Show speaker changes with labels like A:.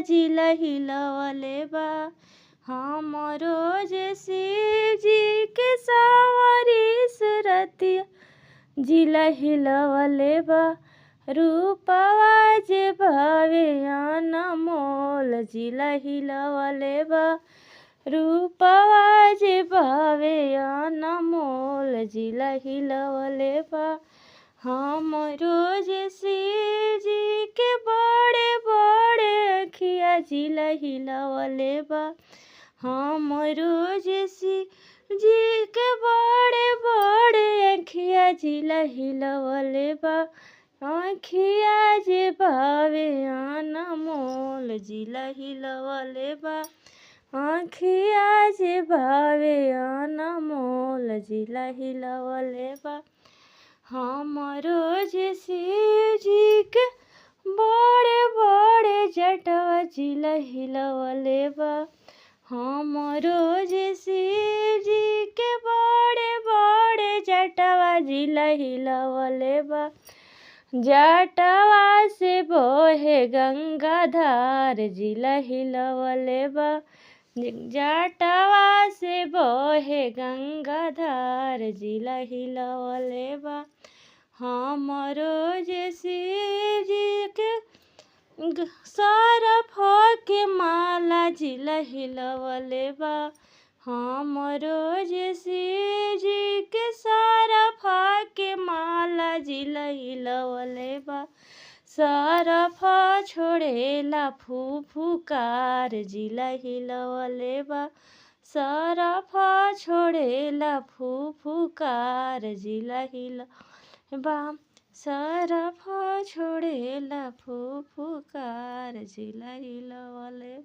A: जिला हिलवले बा। हमरो जे शिव जी के सावरी सुरतिया जिला हिलवले बा। रूपवा जे भावे अनमोल जिला हिलवले बा। रूपवा जे भावे अनमोल जिला हिलवले बा। हमरो जे शिव जी के बड़े बड़े अखिया जिला हिलवले बा। हमरो जे शिव जी के बड़े बड़े अखिया जिला हिलवले बा। अखिया जे भावे अनमोल जिला हिलवले बा। अखिया जे भावे अनमोल जिला हिलवले बा। हमरो जे शिव जी के बड़े बड़े जटवा जिला हिलवले बा। हमरो जे शिव जी के बड़े बड़े जटवा जिला हिलवले बा। जटवा से बहे गंगाधार जिला हिलवले बा। जटवा से बहे गंगाधार जिला हिलवले बा। हमरो जे शिव जी के सरफ के माला जिला हिलवले बा। हमरो जे शिव जी के सरफ के माला जिला हिलवले बा। सरफ छोड़ेला फुफुकार जिला हिलवले बा। सरफ छोड़ेला फुफुकार जिला हिलवले बा। सरफ छोड़ेला फुफुकार जिला हिलवले।